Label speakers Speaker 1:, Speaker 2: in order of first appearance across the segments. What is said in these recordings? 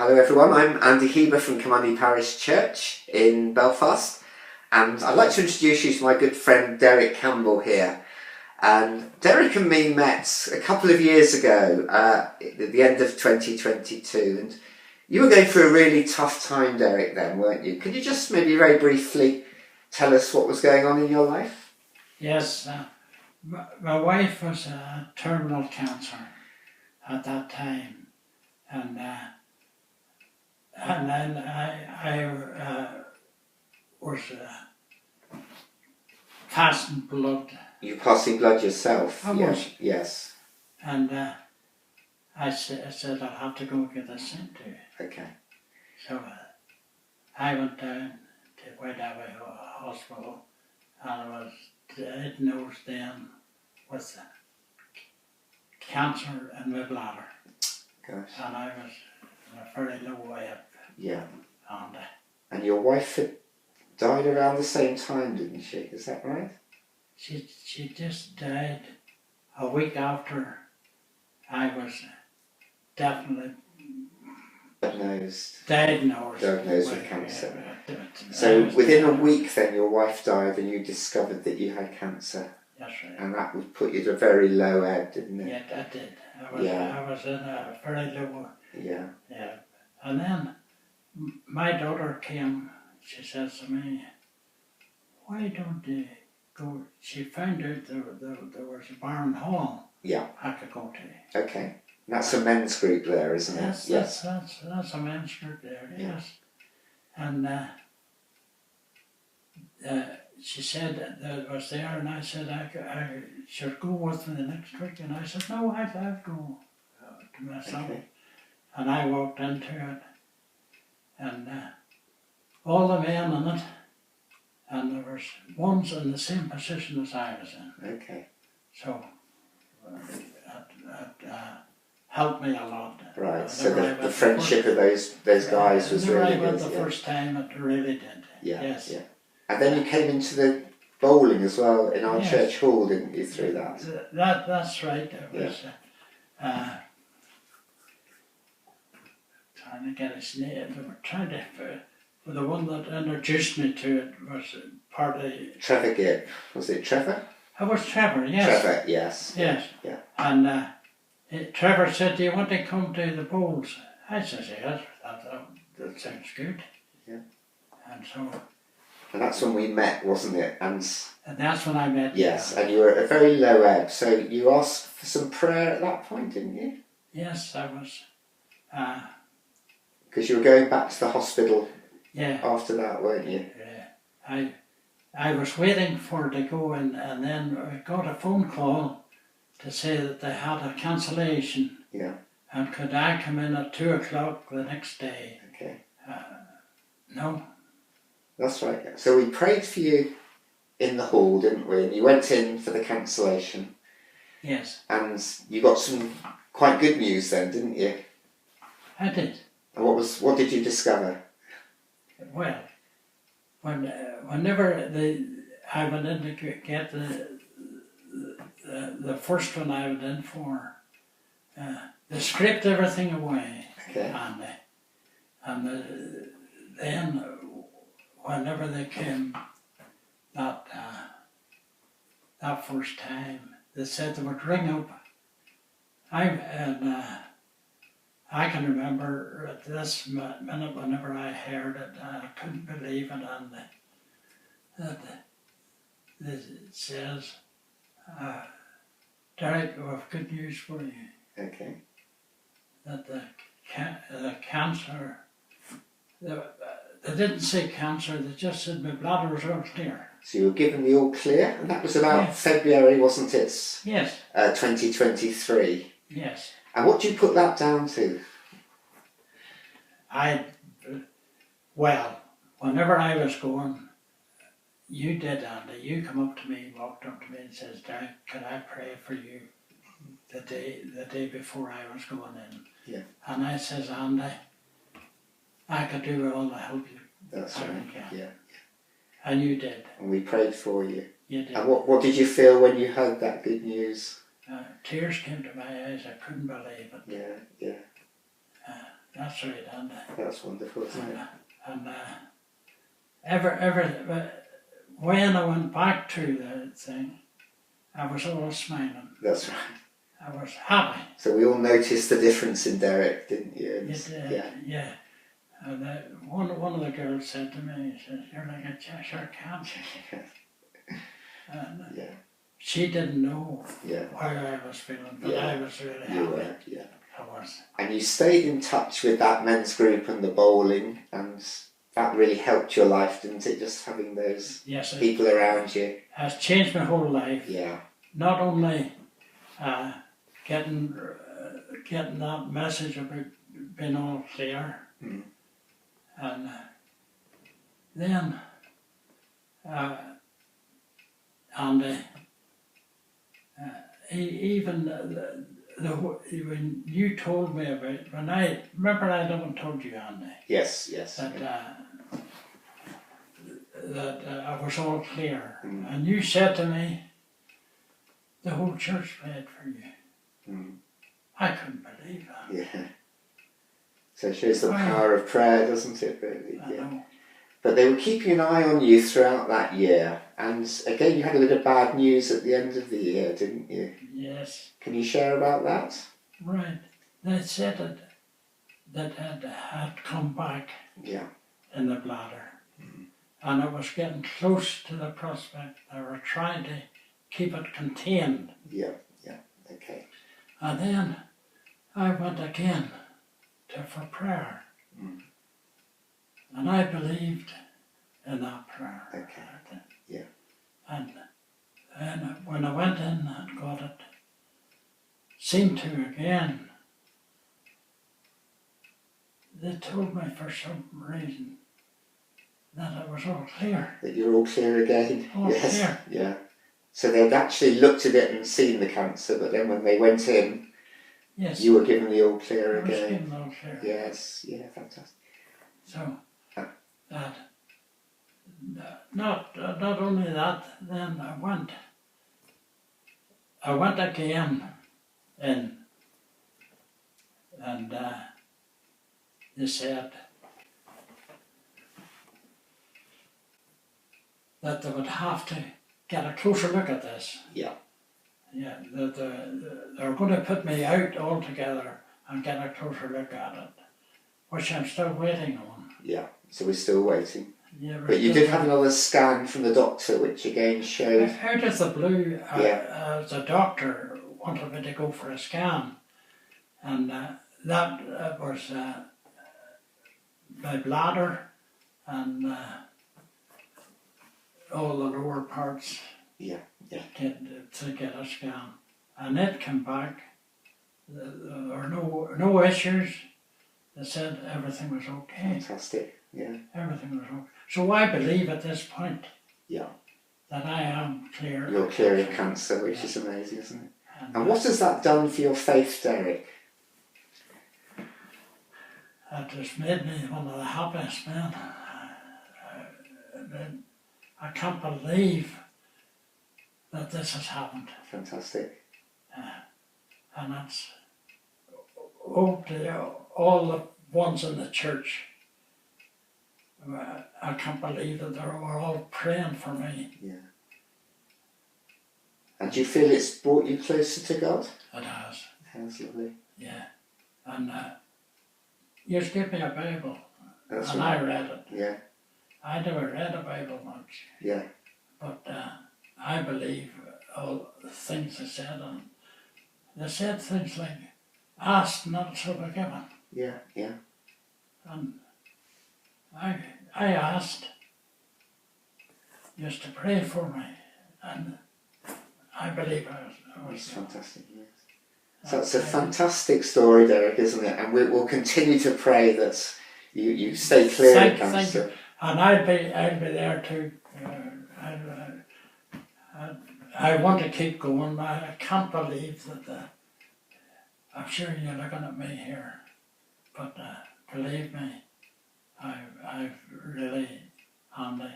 Speaker 1: Hello everyone, I'm Andy Heber from Carnmoney-Parish-Church in Belfast, and I'd like to introduce you to my good friend Derek Campbell here. And Derek and me met a couple of years ago at the end of 2022, and you were going through a really tough time, Derek, then, weren't you? Could you just maybe very briefly tell us what was going on in your life?
Speaker 2: Yes, my wife was terminal cancer at that time, and then I was passing blood.
Speaker 1: You passing blood yourself?
Speaker 2: I was.
Speaker 1: Yes.
Speaker 2: And I said I'll have to go get this sent to you.
Speaker 1: Okay.
Speaker 2: So I went down to White Abbey Hospital, and I was diagnosed then with cancer in my bladder.
Speaker 1: Gosh.
Speaker 2: And I was in a very low ebb.
Speaker 1: Yeah.
Speaker 2: And
Speaker 1: your wife had died around the same time, didn't she? Is that right?
Speaker 2: She just died a week after I was definitely diagnosed
Speaker 1: with cancer. So within a week then your wife died and you discovered that you had cancer.
Speaker 2: That's right.
Speaker 1: And that would put you to a very low ebb, didn't it?
Speaker 2: Yeah, it did. I was in a very low.
Speaker 1: Yeah.
Speaker 2: Yeah. And then my daughter came, she says to me, why don't you go? She found out there was a barn hall.
Speaker 1: Yeah.
Speaker 2: I could go to.
Speaker 1: Okay. And that's a men's group there, isn't it?
Speaker 2: Yes. That's a men's group there, yes. And she said that was there, and I said I should go with me the next week, and I said no, I'd go to myself.
Speaker 1: Okay.
Speaker 2: And I walked into it, and all the men in it, and there was ones in the same position as I was in.
Speaker 1: Okay.
Speaker 2: So it helped me a lot.
Speaker 1: Right. So the friendship of those guys was really good.
Speaker 2: The first time it really did.
Speaker 1: Yeah.
Speaker 2: Yes.
Speaker 1: Yeah. And then you came into the bowling as well in our church hall, didn't you? Through that.
Speaker 2: That's right. It was trying to get his name. They were trying to. The one that introduced me to it was part of.
Speaker 1: Trevor Gibb. Was it Trevor?
Speaker 2: It was Trevor. Yes.
Speaker 1: Trevor. Yes.
Speaker 2: Yes.
Speaker 1: Yeah.
Speaker 2: And Trevor said, "Do you want to come to the bowls?" I said, "Yes, that sounds good."
Speaker 1: Yeah.
Speaker 2: And so.
Speaker 1: And that's when we met, wasn't it? And
Speaker 2: that's when I met you.
Speaker 1: Yes, and you were at a very low ebb, so you asked for some prayer at that point, didn't you?
Speaker 2: Yes, I was.
Speaker 1: Because you were going back to the hospital after that, weren't you?
Speaker 2: Yeah. I was waiting for it to go, and then I got a phone call to say that they had a cancellation.
Speaker 1: Yeah.
Speaker 2: And could I come in at 2 o'clock the next day?
Speaker 1: Okay.
Speaker 2: No.
Speaker 1: That's right. So we prayed for you in the hall, didn't we? And you went in for the cancellation.
Speaker 2: Yes.
Speaker 1: And you got some quite good news then, didn't you?
Speaker 2: I did.
Speaker 1: And what did you discover?
Speaker 2: Well, whenever I went in to get the first one I went in for, they scraped everything away.
Speaker 1: Okay.
Speaker 2: And then whenever they came that first time, they said they would ring up. I can remember at this minute whenever I heard it, I couldn't believe it, and it says, Derek, we have good news for you.
Speaker 1: Okay.
Speaker 2: That the cancer, they didn't say cancer, they just said my bladder was all clear.
Speaker 1: So you were given the all clear, and that was about February, wasn't it?
Speaker 2: Yes.
Speaker 1: 2023.
Speaker 2: Yes.
Speaker 1: And what do you put that down to?
Speaker 2: Well, whenever I was going, you did, Andy. You come up to me, walked up to me and says, Derek, can I pray for you the day before I was going in?
Speaker 1: Yeah.
Speaker 2: And I says, Andy, I could do all to help you.
Speaker 1: That's right. Yeah.
Speaker 2: And you did.
Speaker 1: And we prayed for you.
Speaker 2: You did.
Speaker 1: And what did you feel when you heard that good news?
Speaker 2: Tears came to my eyes. I couldn't believe it.
Speaker 1: Yeah.
Speaker 2: That's right, and
Speaker 1: That's wonderful, isn't it?
Speaker 2: when I went back to the thing, I was always smiling.
Speaker 1: That's right.
Speaker 2: I was happy.
Speaker 1: So we all noticed the difference in Derek, didn't you? And,
Speaker 2: Yeah. And one of the girls said to me, she says, "You're like a Cheshire cat." And
Speaker 1: yeah.
Speaker 2: she didn't know
Speaker 1: Yeah.
Speaker 2: how I was feeling, but
Speaker 1: Yeah.
Speaker 2: I was really happy.
Speaker 1: You were, yeah.
Speaker 2: I was.
Speaker 1: And you stayed in touch with that men's group and the bowling, and that really helped your life, didn't it? Just having those people around you.
Speaker 2: Has changed my whole life.
Speaker 1: Yeah.
Speaker 2: Not only getting that message about being all clear, and then even when you told me about when I remember I never told you, Andy.
Speaker 1: Yes.
Speaker 2: That I was all clear, and you said to me, "The whole church prayed for you." I couldn't believe that.
Speaker 1: Yeah. So it shows the power of prayer, doesn't it, really?
Speaker 2: I know.
Speaker 1: But they were keeping an eye on you throughout that year, and again you had a bit of bad news at the end of the year, didn't you?
Speaker 2: Yes.
Speaker 1: Can you share about that?
Speaker 2: Right. They said that it had come back in the bladder. And it was getting close to the prospect. They were trying to keep it contained.
Speaker 1: Yeah, okay.
Speaker 2: And then I went again for prayer. And I believed in that prayer.
Speaker 1: Okay, yeah.
Speaker 2: And when I went in and got it, seemed to again, they told me for some reason that it was all clear.
Speaker 1: That you're all clear again?
Speaker 2: All clear.
Speaker 1: Yeah. So they'd actually looked at it and seen the cancer, but then when they went in, you were given the all clear again.
Speaker 2: I was given all clear.
Speaker 1: Yes, yeah, fantastic.
Speaker 2: So, that, not only that, then I went again in, and they said that they would have to get a closer look at this.
Speaker 1: Yeah.
Speaker 2: Yeah, that they were going to put me out altogether and get a closer look at it, which I'm still waiting on.
Speaker 1: Yeah, so we're still waiting.
Speaker 2: Yeah,
Speaker 1: but you did have another scan from the doctor, which again showed...
Speaker 2: Out of the blue, the doctor wanted me to go for a scan, and that was my bladder and all the lower parts to get a scan. And it came back, there were no issues. They said everything was okay.
Speaker 1: Fantastic, yeah.
Speaker 2: Everything was okay. So I believe at this point that I am clear.
Speaker 1: You're clear of cancer, which is amazing, isn't it? And what has that done for your faith, Derek?
Speaker 2: It just made me one of the happiest men. I can't believe that this has happened.
Speaker 1: Fantastic.
Speaker 2: And it's hope to all the ones in the church. I can't believe that they were all praying for me.
Speaker 1: Yeah. And do you feel it's brought you closer to God?
Speaker 2: It has.
Speaker 1: It has, lovely.
Speaker 2: Yeah. And you just gave me a Bible.
Speaker 1: That's
Speaker 2: and
Speaker 1: right.
Speaker 2: I read it.
Speaker 1: Yeah.
Speaker 2: I never read a Bible much.
Speaker 1: Yeah.
Speaker 2: But I believe all the things they said. And they said things like, ask not so be given.
Speaker 1: Yeah, yeah.
Speaker 2: And I asked just to pray for me. And I believe I was
Speaker 1: fantastic, yes. So it's a fantastic story, Derek, isn't it? And we'll continue to pray that you stay clear of cancer.
Speaker 2: Thank you. And I'd be there too. I want to keep going. I can't believe that. I'm sure you're looking at me here, but believe me, I really, Andy,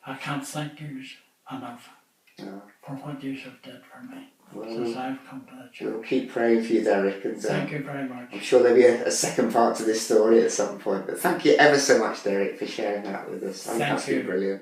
Speaker 2: I can't thank you enough. for what you have did for me
Speaker 1: Well,
Speaker 2: since I've come to the church.
Speaker 1: we'll keep praying for you, Derek, and
Speaker 2: Thank you very much.
Speaker 1: I'm sure there'll be a second part to this story at some point. But thank you ever so much, Derek, for sharing that with us. I think that's been brilliant.